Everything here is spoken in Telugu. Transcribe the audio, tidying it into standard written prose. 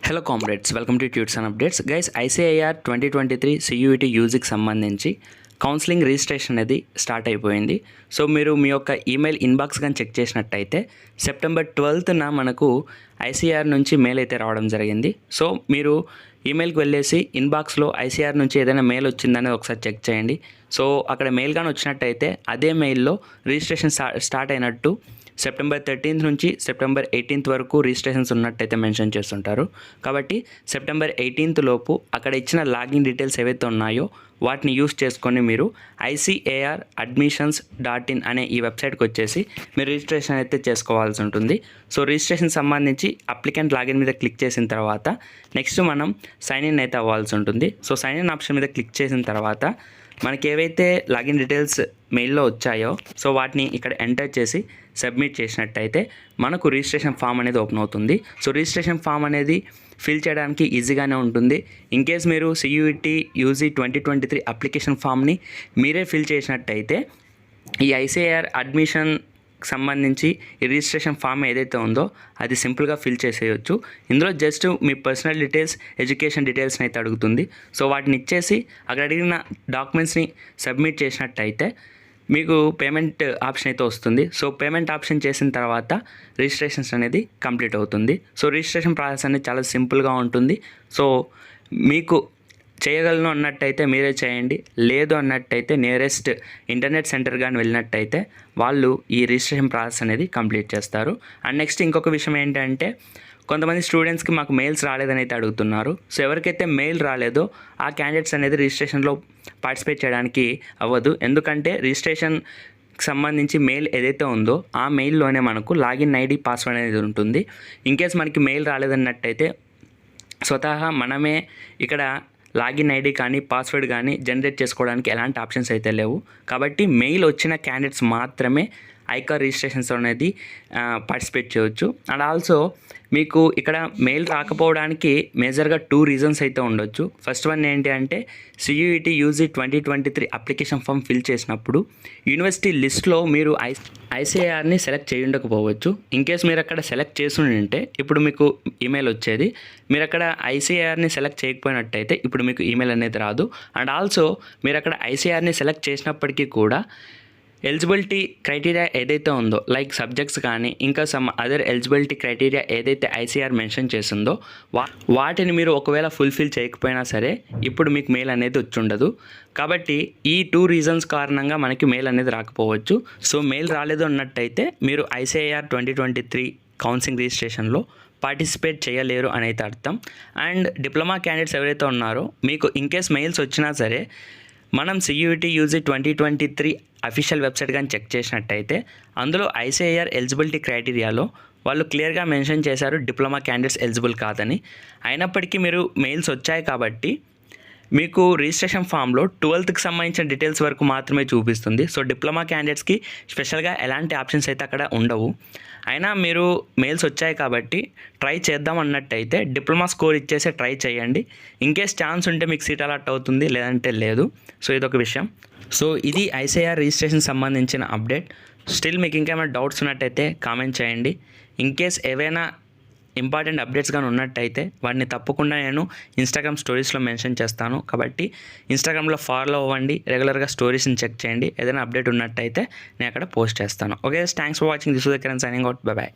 Hello comrades, welcome to tuts and updates. Guys, ICAR 2023 CUET యూజీకి సంబంధించి కౌన్సిలింగ్ రిజిస్ట్రేషన్ అనేది స్టార్ట్ అయిపోయింది. సో మీరు మీ యొక్క ఈమెయిల్ ఇన్బాక్స్ కానీ చెక్ చేసినట్టయితే సెప్టెంబర్ 12న మనకు ICAR నుంచి మెయిల్ అయితే రావడం జరిగింది. సో మీరు ఈమెయిల్కి వెళ్ళేసి ఇన్బాక్స్లో ICAR నుంచి ఏదైనా మెయిల్ వచ్చిందనేది ఒకసారి చెక్ చేయండి. సో అక్కడ మెయిల్ కానీ వచ్చినట్టయితే అదే మెయిల్లో రిజిస్ట్రేషన్ స్టార్ట్ అయినట్టు సెప్టెంబర్ 13th నుంచి సెప్టెంబర్ 18th వరకు రిజిస్ట్రేషన్స్ ఉన్నట్టయితే మెన్షన్ చేస్తుంటారు. కాబట్టి సెప్టెంబర్ 18th లోపు అక్కడ ఇచ్చిన లాగిన్ డీటెయిల్స్ ఏవైతే ఉన్నాయో వాటిని యూస్ చేసుకొని మీరు ICAR admissions.in అనే ఈ వెబ్సైట్కి వచ్చేసి మీరు రిజిస్ట్రేషన్ అయితే చేసుకోవాల్సి ఉంటుంది. సో రిజిస్ట్రేషన్ సంబంధించి అప్లికెంట్ లాగిన్ మీద క్లిక్ చేసిన తర్వాత నెక్స్ట్ మనం సైన్ ఇన్ అయితే అవ్వాల్సి ఉంటుంది. సో సైన్ ఇన్ ఆప్షన్ మీద క్లిక్ చేసిన తర్వాత మనకి ఏవైతే లాగిన్ డీటెయిల్స్ మెయిల్లో వచ్చాయో సో వాటిని ఇక్కడ ఎంటర్ చేసి సబ్మిట్ చేసినట్టయితే మనకు రిజిస్ట్రేషన్ ఫామ్ అనేది ఓపెన్ అవుతుంది. సో రిజిస్ట్రేషన్ ఫామ్ అనేది ఫిల్ చేయడానికి ఈజీగానే ఉంటుంది. ఇన్కేస్ మీరు CUET UG 2023 అప్లికేషన్ ఫామ్ని మీరే ఫిల్ చేసినట్టయితే ఈ ICAR అడ్మిషన్ సంబంధించి ఈ రిజిస్ట్రేషన్ ఫామ్ ఏదైతే ఉందో అది సింపుల్గా ఫిల్ చేసేయచ్చు. ఇందులో జస్ట్ మీ పర్సనల్ డీటెయిల్స్, ఎడ్యుకేషన్ డీటెయిల్స్ని అయితే అడుగుతుంది. సో వాటిని ఇచ్చేసి అక్కడ అడిగిన డాక్యుమెంట్స్ని సబ్మిట్ చేసినట్టయితే మీకు పేమెంట్ ఆప్షన్ అయితే వస్తుంది. సో పేమెంట్ ఆప్షన్ చేసిన తర్వాత రిజిస్ట్రేషన్స్ అనేది కంప్లీట్ అవుతుంది. సో రిజిస్ట్రేషన్ ప్రాసెస్ అనేది చాలా సింపుల్గా ఉంటుంది. సో మీకు చేయగలను అన్నట్టయితే మీరే చేయండి, లేదు అన్నట్టయితే నియరెస్ట్ ఇంటర్నెట్ సెంటర్ కానీ వెళ్ళినట్టయితే వాళ్ళు ఈ రిజిస్ట్రేషన్ ప్రాసెస్ అనేది కంప్లీట్ చేస్తారు. అండ్ నెక్స్ట్ ఇంకొక విషయం ఏంటంటే కొంతమంది స్టూడెంట్స్కి మాకు మెయిల్స్ రాలేదని అయితే అడుగుతున్నారు. సో ఎవరికైతే మెయిల్ రాలేదో ఆ క్యాండిడేట్స్ అనేది రిజిస్ట్రేషన్లో పార్టిసిపేట్ చేయడానికి అవ్వదు. ఎందుకంటే రిజిస్ట్రేషన్ సంబంధించి మెయిల్ ఏదైతే ఉందో ఆ మెయిల్లోనే మనకు లాగిన్ ID, పాస్వర్డ్ అనేది ఉంటుంది. ఇన్కేస్ మనకి మెయిల్ రాలేదన్నట్టయితే స్వతహా మనమే ఇక్కడ లాగిన్ ID కానీ పాస్వర్డ్ కానీ జనరేట్ చేసుకోవడానికి ఎలాంటి ఆప్షన్స్ అయితే లేవు. కాబట్టి మెయిల్ వచ్చిన క్యాండిడేట్స్ మాత్రమే ICAR రిజిస్ట్రేషన్స్ అనేది పార్టిసిపేట్ చేయవచ్చు. అండ్ ఆల్సో మీకు ఇక్కడ మెయిల్ రాకపోవడానికి మేజర్గా 2 రీజన్స్ అయితే ఉండొచ్చు. ఫస్ట్ వన్ ఏంటి అంటే CUET UG 2023 application form fill చేసినప్పుడు యూనివర్సిటీ లిస్ట్లో మీరు ICARని సెలెక్ట్ చేయకపోవచ్చు. ఇన్కేస్ మీరు అక్కడ సెలెక్ట్ చేసి ఉంటే ఇప్పుడు మీకు ఈమెయిల్ వచ్చేది. మీరు అక్కడ ICARని సెలెక్ట్ చేయకపోయినట్టయితే ఇప్పుడు మీకు ఈమెయిల్ అనేది రాదు. అండ్ ఆల్సో మీరు అక్కడ ICARని సెలెక్ట్ చేసినప్పటికీ కూడా ఎలిజిబిలిటీ క్రైటీరియా ఏదైతే ఉందో లైక్ సబ్జెక్ట్స్ కానీ ఇంకా సమ్ అదర్ ఎలిజిబిలిటీ క్రైటీరియా ఏదైతే ICAR మెన్షన్ చేసిందో వాటిని మీరు ఒకవేళ ఫుల్ఫిల్ చేయకపోయినా సరే ఇప్పుడు మీకు మెయిల్ అనేది వచ్చి ఉండదు. కాబట్టి ఈ 2 రీజన్స్ కారణంగా మనకి మెయిల్ అనేది రాకపోవచ్చు. సో మెయిల్ రాలేదు అన్నట్టయితే మీరు ICAR 2023 కౌన్సిలింగ్ రిజిస్ట్రేషన్లో పార్టిసిపేట్ చేయలేరు అని అయితే అర్థం. అండ్ డిప్లొమా క్యాండిడేట్స్ ఎవరైతే ఉన్నారో మీకు ఇన్కేస్ మెయిల్స్ వచ్చినా సరే మనం CUET UG 2023 అఫీషియల్ వెబ్సైట్ కానీ చెక్ చేసినట్టయితే అందులో ICAR ఎలిజిబిలిటీ క్రైటీరియాలో వాళ్ళు క్లియర్గా మెన్షన్ చేశారు డిప్లొమా క్యాండిడేట్స్ ఎలిజిబుల్ కాదని. అయినప్పటికీ మీరు మెయిల్స్ వచ్చాయి కాబట్టి మీకు రిజిస్ట్రేషన్ ఫామ్లో 12th సంబంధించిన డీటెయిల్స్ వరకు మాత్రమే చూపిస్తుంది. సో డిప్లొమా క్యాండిడేట్స్కి స్పెషల్గా ఎలాంటి ఆప్షన్స్ అయితే అక్కడ ఉండవు. అయినా మీరు మెయిల్స్ వచ్చాయి కాబట్టి ట్రై చేద్దాం అన్నట్టయితే డిప్లొమా స్కోర్ ఇచ్చేసి ట్రై చేయండి. ఇన్కేస్ ఛాన్స్ ఉంటే మీకు సీట్ అలాట్ అవుతుంది, లేదంటే లేదు. సో ఇదొక విషయం. సో ఇది ICAR రిజిస్ట్రేషన్ సంబంధించిన అప్డేట్. స్టిల్ మీకు ఇంకేమైనా డౌట్స్ ఉన్నట్టయితే కామెంట్ చేయండి. ఇన్కేస్ ఏవైనా ఇంపార్టెంట్ అప్డేట్స్ కానీ ఉన్నట్టయితే వాటిని తప్పకుండా నేను ఇన్స్టాగ్రామ్ స్టోరీస్లో మెన్షన్ చేస్తాను. కాబట్టి ఇన్స్టాగ్రామ్లో ఫాలో అవ్వండి, రెగ్యులర్గా స్టోరీస్ని చెక్ చేయండి. ఏదైనా అప్డేట్ ఉన్నట్టయితే నేను అక్కడ పోస్ట్ చేస్తాను. Okay, thanks for watching. This is Kiran signing out. Bye bye.